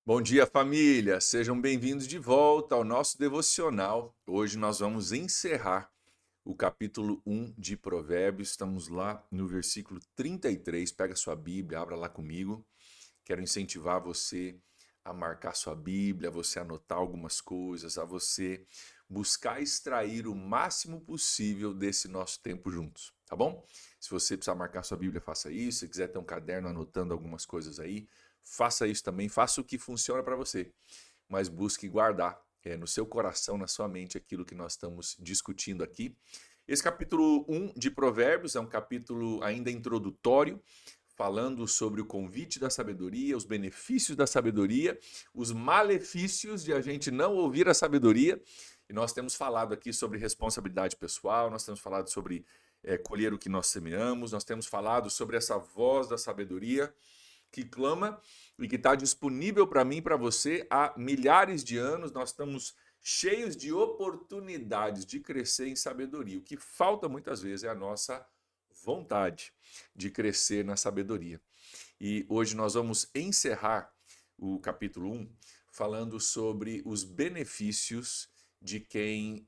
Bom dia, família! Sejam bem-vindos de volta ao nosso devocional. Hoje nós vamos encerrar o capítulo 1 de Provérbios. Estamos lá no versículo 33. Pega sua Bíblia, abra lá comigo. Quero incentivar você a marcar sua Bíblia, a você anotar algumas coisas, a você buscar extrair o máximo possível desse nosso tempo juntos, tá bom? Se você precisar marcar sua Bíblia, faça isso. Se quiser ter um caderno anotando algumas coisas aí, faça isso também. Faça o que funciona para você, mas busque guardar no seu coração, na sua mente, aquilo que nós estamos discutindo aqui. Esse capítulo 1 de Provérbios é um capítulo ainda introdutório, falando sobre o convite da sabedoria, os benefícios da sabedoria, os malefícios de a gente não ouvir a sabedoria. E nós temos falado aqui sobre responsabilidade pessoal, nós temos falado sobre colher o que nós semeamos, nós temos falado sobre essa voz da sabedoria que clama e que está disponível para mim e para você há milhares de anos. Nós estamos cheios de oportunidades de crescer em sabedoria. O que falta muitas vezes é a nossa vontade de crescer na sabedoria. E hoje nós vamos encerrar o capítulo 1 falando sobre os benefícios de quem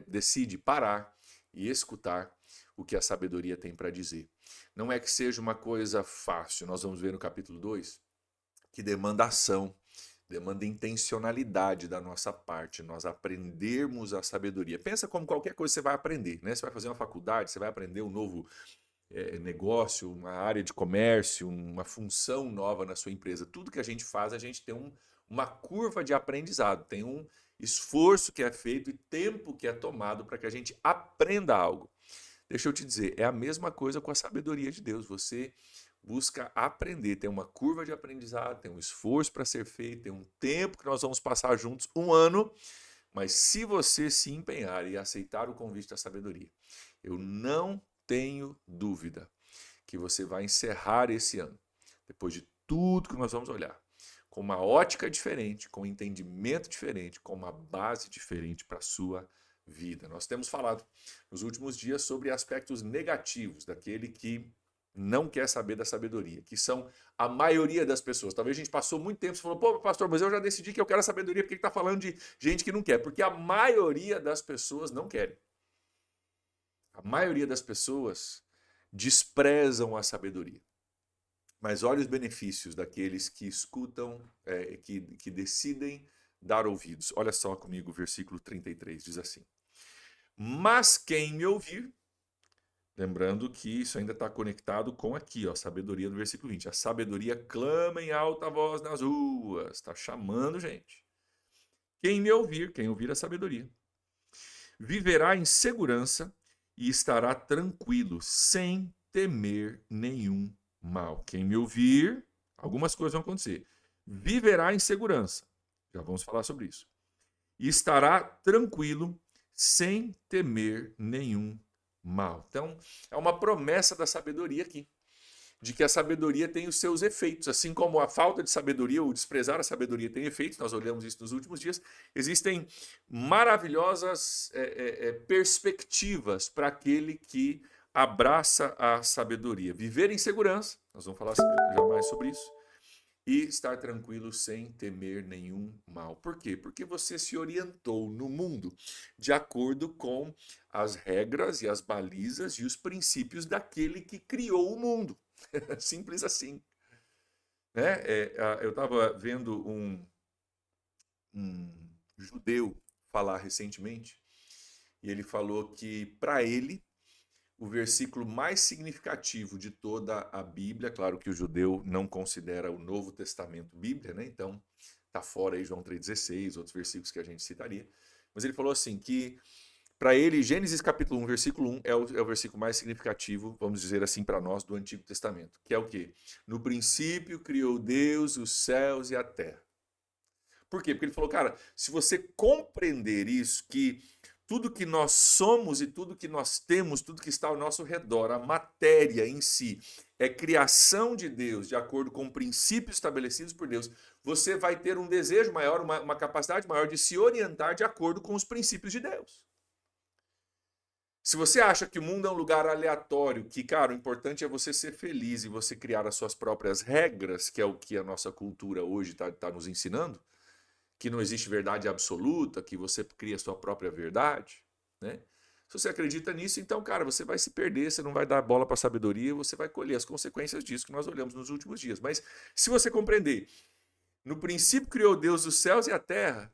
decide parar e escutar o que a sabedoria tem para dizer. Não é que seja uma coisa fácil, nós vamos ver no capítulo 2 que demanda ação, demanda intencionalidade da nossa parte, nós aprendermos a sabedoria. Pensa como qualquer coisa você vai aprender, né? Você vai fazer uma faculdade, você vai aprender um novo negócio, uma área de comércio, uma função nova na sua empresa. Tudo que a gente faz, a gente tem uma curva de aprendizado, tem um esforço que é feito e tempo que é tomado para que a gente aprenda algo. Deixa eu te dizer, é a mesma coisa com a sabedoria de Deus. Você busca aprender, tem uma curva de aprendizado, tem um esforço para ser feito, tem um tempo que nós vamos passar juntos, um ano, mas se você se empenhar e aceitar o convite da sabedoria, eu não tenho dúvida que você vai encerrar esse ano, depois de tudo que nós vamos olhar, com uma ótica diferente, com um entendimento diferente, com uma base diferente para a sua vida. Nós temos falado nos últimos dias sobre aspectos negativos daquele que não quer saber da sabedoria, que são a maioria das pessoas. Talvez a gente passou muito tempo e falou, pô, pastor, mas eu já decidi que eu quero a sabedoria, por que está falando de gente que não quer? Porque a maioria das pessoas não querem. A maioria das pessoas desprezam a sabedoria. Mas olha os benefícios daqueles que escutam, que decidem dar ouvidos. Olha só comigo o versículo 33, diz assim. Mas quem me ouvir, lembrando que isso ainda está conectado com aqui, ó, a sabedoria do versículo 20. A sabedoria clama em alta voz nas ruas, está chamando gente. Quem me ouvir, quem ouvir a sabedoria, viverá em segurança e estará tranquilo, sem temer nenhum mal. Quem me ouvir, algumas coisas vão acontecer. Viverá em segurança, já vamos falar sobre isso. E estará tranquilo, sem temer nenhum mal. Então, é uma promessa da sabedoria aqui, de que a sabedoria tem os seus efeitos, assim como a falta de sabedoria ou desprezar a sabedoria tem efeitos, nós olhamos isso nos últimos dias, existem maravilhosas perspectivas para aquele que abraça a sabedoria. Viver em segurança, nós vamos falar já mais sobre isso, e estar tranquilo sem temer nenhum mal. Por quê? Porque você se orientou no mundo de acordo com as regras e as balizas e os princípios daquele que criou o mundo. Simples assim. Né? Eu estava vendo um judeu falar recentemente e ele falou que, para ele, o versículo mais significativo de toda a Bíblia, claro que o judeu não considera o Novo Testamento Bíblia, né? Então tá fora aí João 3,16, outros versículos que a gente citaria. Mas ele falou assim que para ele, Gênesis capítulo 1, versículo 1 é o versículo mais significativo, vamos dizer assim, para nós, do Antigo Testamento. Que é o quê? No princípio criou Deus os céus e a terra. Por quê? Porque ele falou, cara, se você compreender isso, que tudo que nós somos e tudo que nós temos, tudo que está ao nosso redor, a matéria em si, é criação de Deus, de acordo com princípios estabelecidos por Deus, você vai ter um desejo maior, uma capacidade maior de se orientar de acordo com os princípios de Deus. Se você acha que o mundo é um lugar aleatório, que, cara, o importante é você ser feliz e você criar as suas próprias regras, que é o que a nossa cultura hoje está nos ensinando, que não existe verdade absoluta, que você cria a sua própria verdade, né? Se você acredita nisso, então, cara, você vai se perder, você não vai dar bola para a sabedoria, você vai colher as consequências disso que nós olhamos nos últimos dias. Mas se você compreender, no princípio criou Deus os céus e a terra,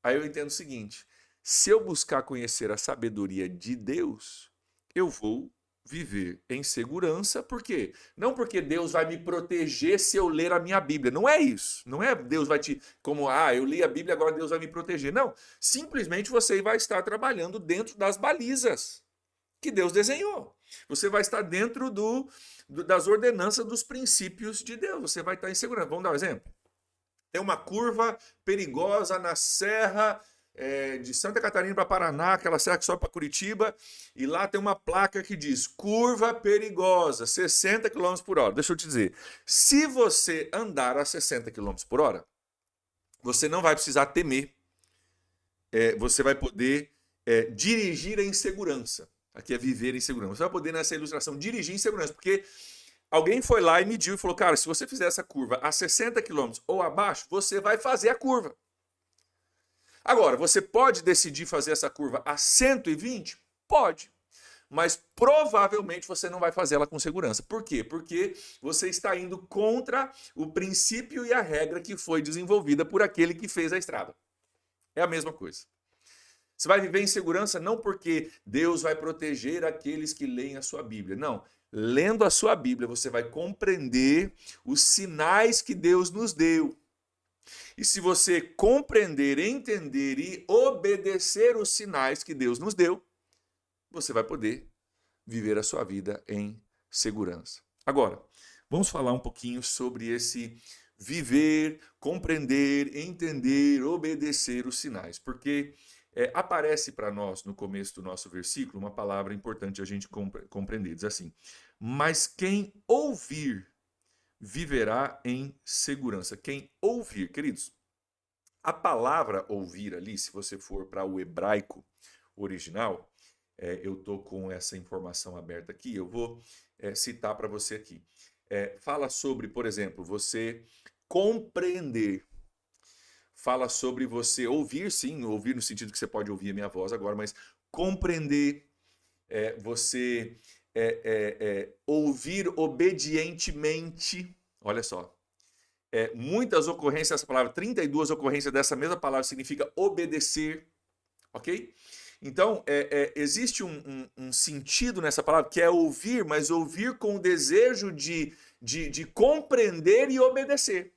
aí eu entendo o seguinte: se eu buscar conhecer a sabedoria de Deus, eu vou viver em segurança. Por quê? Não porque Deus vai me proteger se eu ler a minha Bíblia. Não é isso. Não é Deus vai te... Como, eu li a Bíblia, agora Deus vai me proteger. Não. Simplesmente você vai estar trabalhando dentro das balizas que Deus desenhou. Você vai estar dentro das ordenanças, dos princípios de Deus. Você vai estar em segurança. Vamos dar um exemplo? Tem uma curva perigosa na serra de Santa Catarina para Paraná, aquela serra que sobe para Curitiba, e lá tem uma placa que diz curva perigosa, 60 km por hora. Deixa eu te dizer, se você andar a 60 km por hora, você não vai precisar temer, você vai poder dirigir em segurança. Aqui é viver em segurança. Você vai poder, nessa ilustração, dirigir em segurança, porque alguém foi lá e mediu e falou, cara, se você fizer essa curva a 60 km ou abaixo, você vai fazer a curva. Agora, você pode decidir fazer essa curva a 120? Pode. Mas provavelmente você não vai fazer ela com segurança. Por quê? Porque você está indo contra o princípio e a regra que foi desenvolvida por aquele que fez a estrada. É a mesma coisa. Você vai viver em segurança não porque Deus vai proteger aqueles que leem a sua Bíblia. Não. Lendo a sua Bíblia, você vai compreender os sinais que Deus nos deu. E se você compreender, entender e obedecer os sinais que Deus nos deu, você vai poder viver a sua vida em segurança. Agora, vamos falar um pouquinho sobre esse viver, compreender, entender, obedecer os sinais, porque aparece para nós no começo do nosso versículo uma palavra importante a gente compreender. Diz assim: mas quem ouvir viverá em segurança. Quem ouvir, queridos, a palavra ouvir ali, se você for para o hebraico original, eu estou com essa informação aberta aqui, eu vou citar para você aqui. Fala sobre, por exemplo, você compreender. Fala sobre você ouvir, sim, ouvir no sentido que você pode ouvir a minha voz agora, mas compreender, você ouvir obedientemente. Olha só, muitas ocorrências dessa palavra, 32 ocorrências dessa mesma palavra significa obedecer, ok? Então, existe um sentido nessa palavra que é ouvir, mas ouvir com o desejo de compreender e obedecer.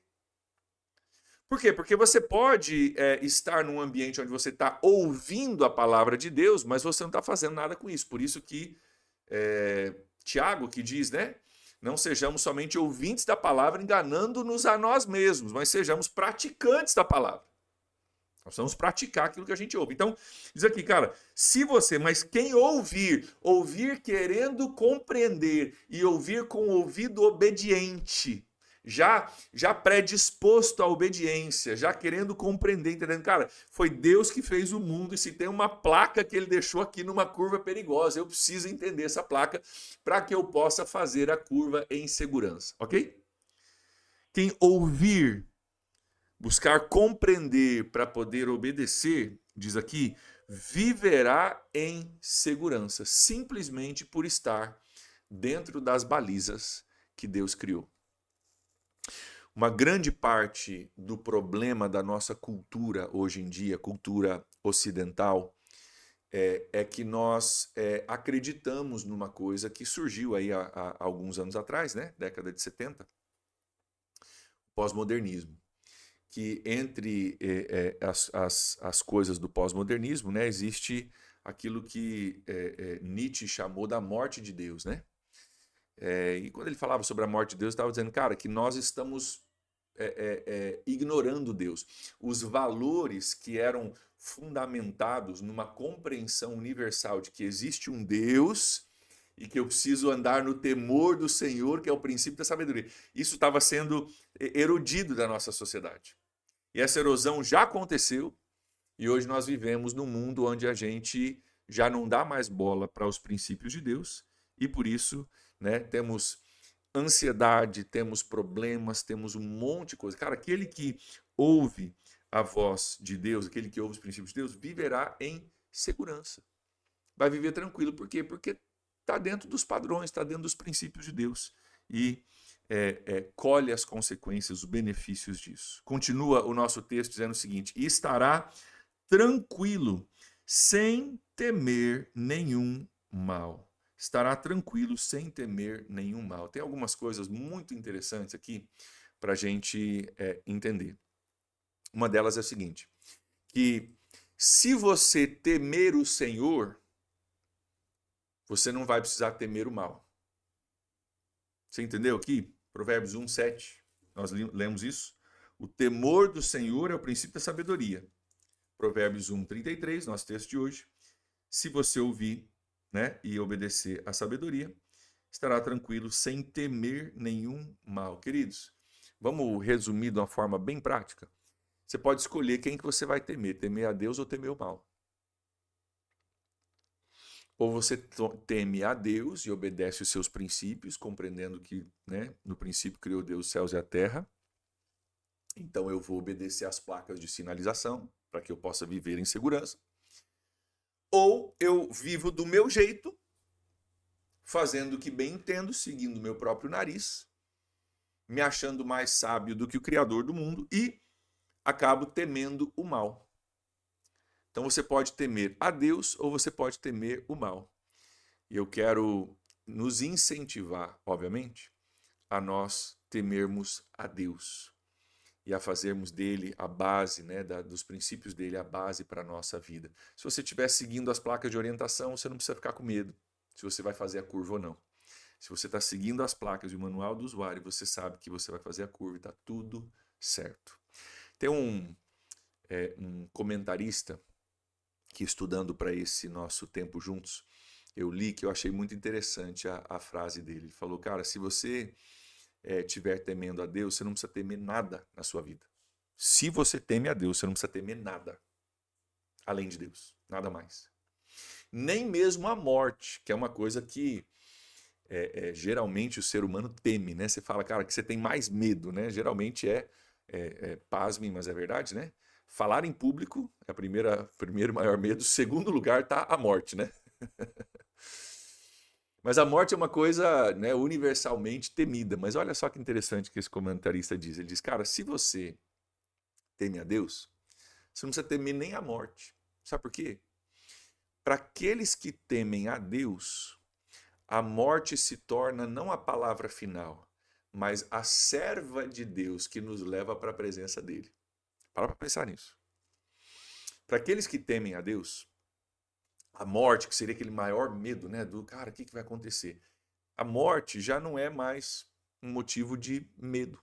Por quê? Porque você pode estar num ambiente onde você está ouvindo a palavra de Deus, mas você não está fazendo nada com isso. Por isso que Tiago que diz, né? Não sejamos somente ouvintes da palavra, enganando-nos a nós mesmos, mas sejamos praticantes da palavra. Nós vamos praticar aquilo que a gente ouve. Então, diz aqui, cara, mas quem ouvir querendo compreender e ouvir com o ouvido obediente, já predisposto à obediência, já querendo compreender, entendendo? Cara, foi Deus que fez o mundo e se tem uma placa que ele deixou aqui numa curva perigosa, eu preciso entender essa placa para que eu possa fazer a curva em segurança, ok? Quem ouvir, buscar compreender para poder obedecer, diz aqui, viverá em segurança, simplesmente por estar dentro das balizas que Deus criou. Uma grande parte do problema da nossa cultura hoje em dia, cultura ocidental, é que nós acreditamos numa coisa que surgiu aí há alguns anos atrás, né? Década de 70, pós-modernismo. Que entre as coisas do pós-modernismo, né, existe aquilo que Nietzsche chamou da morte de Deus, né? E quando ele falava sobre a morte de Deus, estava dizendo, cara, que nós estamos ignorando Deus. Os valores que eram fundamentados numa compreensão universal de que existe um Deus e que eu preciso andar no temor do Senhor, que é o princípio da sabedoria. Isso estava sendo erodido da nossa sociedade. E essa erosão já aconteceu, e hoje nós vivemos num mundo onde a gente já não dá mais bola para os princípios de Deus e por isso, né, temos ansiedade, temos problemas, temos um monte de coisa. Cara, aquele que ouve a voz de Deus, aquele que ouve os princípios de Deus, viverá em segurança. Vai viver tranquilo. Por quê? Porque está dentro dos padrões, está dentro dos princípios de Deus. E colhe as consequências, os benefícios disso. Continua o nosso texto dizendo o seguinte: e estará tranquilo, sem temer nenhum mal. Estará tranquilo, sem temer nenhum mal. Tem algumas coisas muito interessantes aqui para a gente entender. Uma delas é a seguinte, que se você temer o Senhor, você não vai precisar temer o mal. Você entendeu aqui? Provérbios 1, 7. Nós lemos isso. O temor do Senhor é o princípio da sabedoria. Provérbios 1, 33, nosso texto de hoje. Se você ouvir, né, e obedecer à sabedoria, estará tranquilo sem temer nenhum mal. Queridos, vamos resumir de uma forma bem prática. Você pode escolher quem que você vai temer a Deus ou temer o mal. Ou você teme a Deus e obedece os seus princípios, compreendendo que, né, no princípio criou Deus os céus e a terra. Então eu vou obedecer às placas de sinalização para que eu possa viver em segurança. Ou eu vivo do meu jeito, fazendo o que bem entendo, seguindo o meu próprio nariz, me achando mais sábio do que o Criador do mundo e acabo temendo o mal. Então você pode temer a Deus ou você pode temer o mal. E eu quero nos incentivar, obviamente, a nós temermos a Deus e a fazermos dele a base, né, dos princípios dele, a base para a nossa vida. Se você estiver seguindo as placas de orientação, você não precisa ficar com medo se você vai fazer a curva ou não. Se você está seguindo as placas e o manual do usuário, você sabe que você vai fazer a curva e está tudo certo. Tem um comentarista que, estudando para esse nosso tempo juntos, eu li que eu achei muito interessante a frase dele. Ele falou, cara, se você estiver temendo a Deus, você não precisa temer nada na sua vida. Se você teme a Deus, você não precisa temer nada além de Deus, nada mais. Nem mesmo a morte, que é uma coisa que geralmente o ser humano teme, né? Você fala, cara, que você tem mais medo, né? Geralmente pasmem, mas é verdade, né? Falar em público é primeiro maior medo, segundo lugar está a morte, né? Mas a morte é uma coisa, né, universalmente temida. Mas olha só que interessante que esse comentarista diz. Ele diz, cara, se você teme a Deus, você não precisa temer nem a morte. Sabe por quê? Para aqueles que temem a Deus, a morte se torna não a palavra final, mas a serva de Deus que nos leva para a presença dele. Para pensar nisso. Para aqueles que temem a Deus, a morte, que seria aquele maior medo, né, do cara, o que vai acontecer? A morte já não é mais um motivo de medo.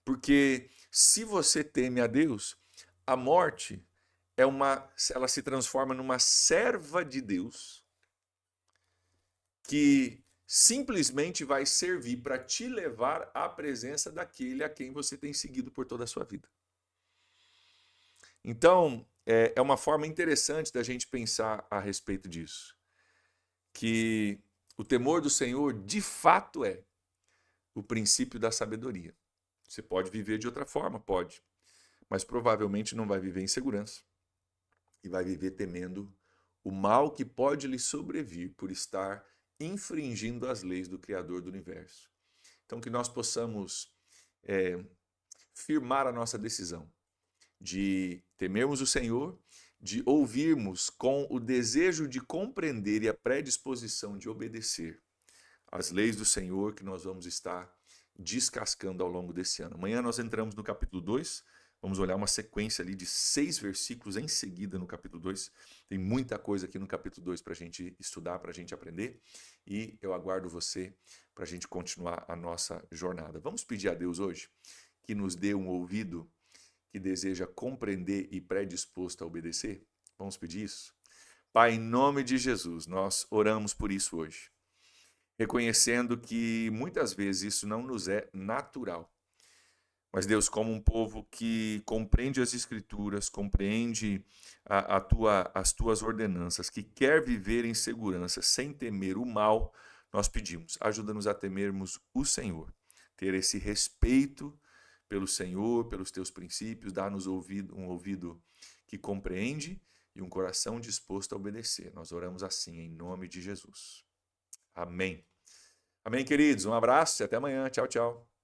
Porque se você teme a Deus, a morte ela se transforma numa serva de Deus que simplesmente vai servir para te levar à presença daquele a quem você tem seguido por toda a sua vida. Então, é uma forma interessante da gente pensar a respeito disso. Que o temor do Senhor, de fato, é o princípio da sabedoria. Você pode viver de outra forma, pode, mas provavelmente não vai viver em segurança e vai viver temendo o mal que pode lhe sobrevir por estar infringindo as leis do Criador do universo. Então, que nós possamos firmar a nossa decisão de temermos o Senhor, de ouvirmos com o desejo de compreender e a predisposição de obedecer as leis do Senhor que nós vamos estar descascando ao longo desse ano. Amanhã nós entramos no capítulo 2, vamos olhar uma sequência ali de 6 versículos em seguida no capítulo 2. Tem muita coisa aqui no capítulo 2 para a gente estudar, para a gente aprender, e eu aguardo você para a gente continuar a nossa jornada. Vamos pedir a Deus hoje que nos dê um ouvido que deseja compreender e predisposto a obedecer? Vamos pedir isso? Pai, em nome de Jesus, nós oramos por isso hoje, reconhecendo que muitas vezes isso não nos é natural, Mas, Deus, como um povo que compreende as Escrituras, compreende as tuas ordenanças, que quer viver em segurança sem temer o mal, nós pedimos, ajuda-nos a temermos o Senhor, ter esse respeito pelo Senhor, pelos teus princípios, dá-nos um ouvido que compreende e um coração disposto a obedecer. Nós oramos assim, em nome de Jesus. Amém. Amém, queridos. Um abraço e até amanhã. Tchau, tchau.